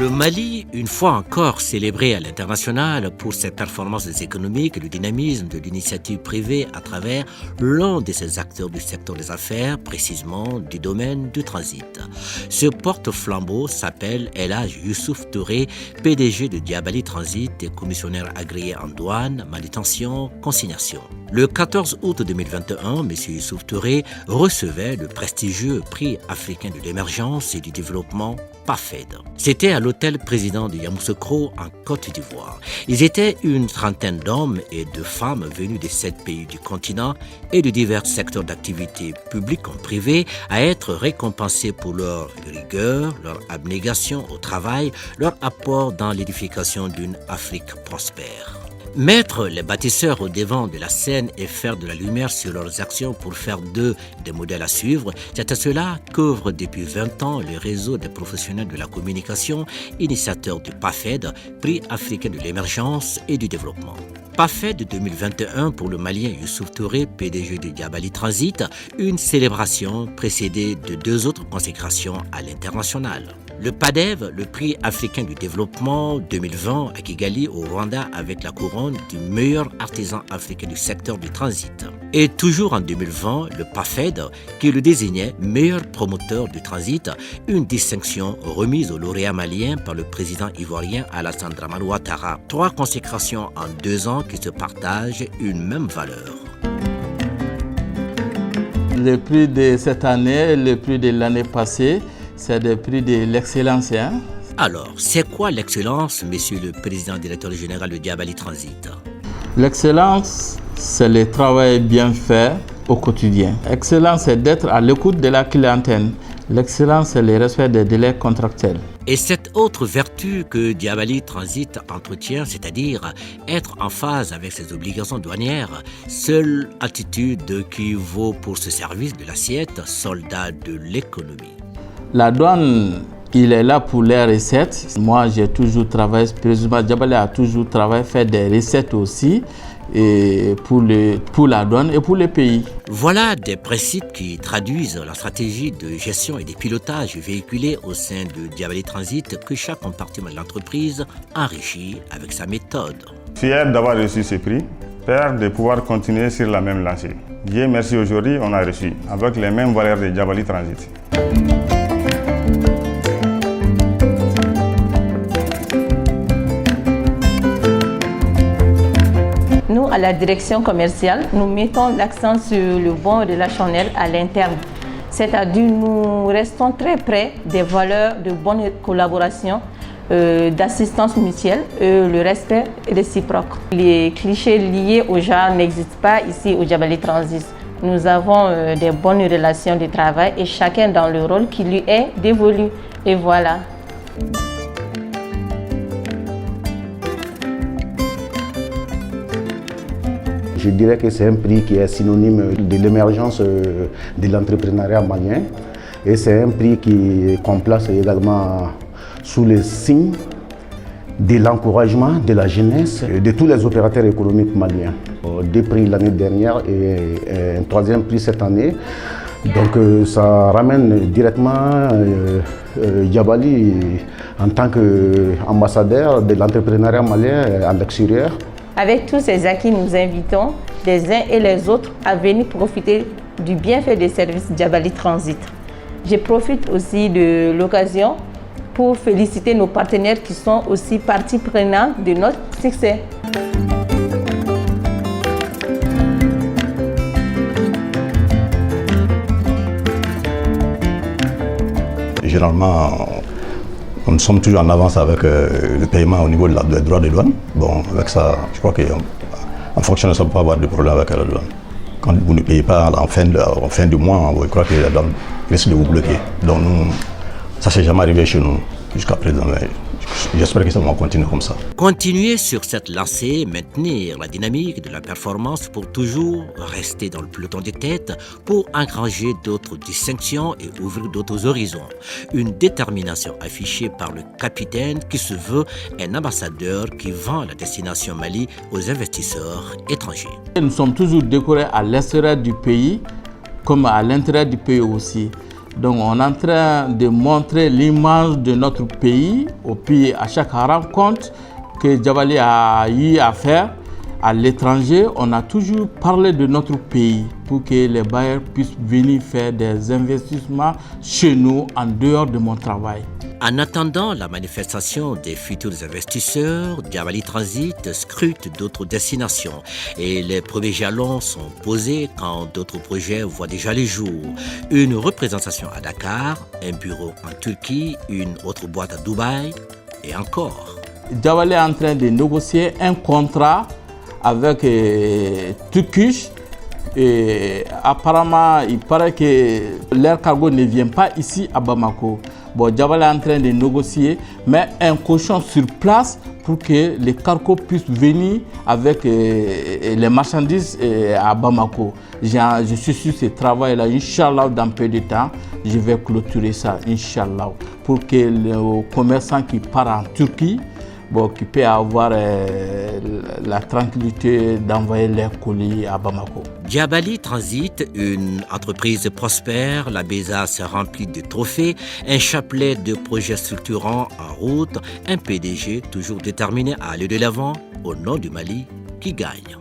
Le Mali, une fois encore célébré à l'international pour ses performances économiques et le dynamisme de l'initiative privée à travers l'un de ses acteurs du secteur des affaires, précisément du domaine du transit. Ce porte-flambeau s'appelle El Hadj Youssouf Touré, PDG de Diabali Transit et commissionnaire agréé en douane, manutention, consignation. Le 14 août 2021, M. Youssouf Touré recevait le prestigieux prix africain de l'émergence et du développement PAFED. C'était à l'hôtel président de Yamoussoukro en Côte d'Ivoire. Ils étaient une trentaine d'hommes et de femmes venus des 7 pays du continent et de divers secteurs d'activité publics comme privés à être récompensés pour leur rigueur, leur abnégation au travail, leur apport dans l'édification d'une Afrique prospère. Mettre les bâtisseurs au devant de la scène et faire de la lumière sur leurs actions pour faire d'eux des modèles à suivre, c'est à cela qu'œuvre depuis 20 ans le réseau des professionnels de la communication, initiateur du PAFED, Prix africain de l'émergence et du développement. PAFED 2021 pour le Malien Youssouf Touré, PDG de Diabali Transit, une célébration précédée de 2 autres consécrations à l'international. Le PADEV, le prix africain du développement 2020 à Kigali au Rwanda avec la couronne du meilleur artisan africain du secteur du transit. Et toujours en 2020, le PAFED qui le désignait meilleur promoteur du transit, une distinction remise au lauréat malien par le président ivoirien Alassane Dramane Ouattara. 3 consécrations en 2 ans qui se partagent une même valeur. Le prix de cette année, le prix de l'année passée, c'est le prix de l'excellence. Alors, c'est quoi l'excellence, monsieur le président directeur général de Diabali Transit? L'excellence, c'est le travail bien fait au quotidien. L'excellence, c'est d'être à l'écoute de la clientèle. L'excellence, c'est le respect des délais contractuels. Et cette autre vertu que Diabali Transit entretient, c'est-à-dire être en phase avec ses obligations douanières, seule attitude qui vaut pour ce service de l'assiette, soldat de l'économie. La douane, il est là pour les recettes. Moi, j'ai toujours travaillé, précisément Diabali a toujours travaillé, fait des recettes aussi et pour la douane et pour le pays. Voilà des principes qui traduisent la stratégie de gestion et de pilotage véhiculée au sein de Diabali Transit que chaque compartiment de l'entreprise enrichit avec sa méthode. Fier d'avoir reçu ce prix, fier de pouvoir continuer sur la même lancée. Dieu merci, aujourd'hui on a reçu avec les mêmes valeurs de Diabali Transit. Nous, à la direction commerciale, nous mettons l'accent sur le bon relationnel à l'interne. C'est-à-dire nous restons très près des valeurs de bonne collaboration, d'assistance mutuelle et le respect réciproque. Les clichés liés au genre n'existent pas ici au Diabali Transit. Nous avons des bonnes relations de travail et chacun dans le rôle qui lui est dévolu. Et voilà. Je dirais que c'est un prix qui est synonyme de l'émergence de l'entrepreneuriat malien et c'est un prix qu'on place également sous le signe de l'encouragement de la jeunesse et de tous les opérateurs économiques maliens. 2 prix l'année dernière et un 3e prix cette année. Donc ça ramène directement Diabali en tant qu'ambassadeur de l'entrepreneuriat malien à l'extérieur. Avec tous ces acquis, nous invitons les uns et les autres à venir profiter du bienfait des services Diabali Transit. Je profite aussi de l'occasion pour féliciter nos partenaires qui sont aussi partie prenante de notre succès. Généralement, nous sommes toujours en avance avec le paiement au niveau des droits de douane. Bon, avec ça, je crois qu'en fonction de ça, on ne peut pas avoir de problème avec la douane. Quand vous ne payez pas en fin du mois, je crois que la douane risque de vous bloquer. Donc, ça ne s'est jamais arrivé chez nous jusqu'à présent. Mais j'espère que ça va continuer comme ça. Continuer sur cette lancée, maintenir la dynamique de la performance pour toujours rester dans le peloton de tête, pour engranger d'autres distinctions et ouvrir d'autres horizons. Une détermination affichée par le capitaine qui se veut un ambassadeur qui vend la destination Mali aux investisseurs étrangers. Nous sommes toujours décorés à l'extérieur du pays comme à l'intérieur du pays aussi. Donc on est en train de montrer l'image de notre pays. Et puis à chaque rencontre que Jabali a eu à faire à l'étranger, on a toujours parlé de notre pays pour que les bailleurs puissent venir faire des investissements chez nous en dehors de mon travail. En attendant la manifestation des futurs investisseurs, Jabali Transit scrute d'autres destinations et les premiers jalons sont posés quand d'autres projets voient déjà les jours. Une représentation à Dakar, un bureau en Turquie, une autre boîte à Dubaï et encore. Jabali est en train de négocier un contrat avec Turkish. Et apparemment, il paraît que l'air cargo ne vient pas ici à Bamako. Bon, Jabali est en train de négocier, mais un cochon sur place pour que les cargos puissent venir avec les marchandises à Bamako. Je suis sur ce travail-là, Inch'Allah, dans peu de temps, je vais clôturer ça, Inch'Allah, pour que les commerçants qui partent en Turquie, qui peut avoir la tranquillité d'envoyer leurs colis à Bamako. Jabali Transit, une entreprise prospère, la besace remplie de trophées, un chapelet de projets structurants en route, un PDG toujours déterminé à aller de l'avant au nom du Mali qui gagne.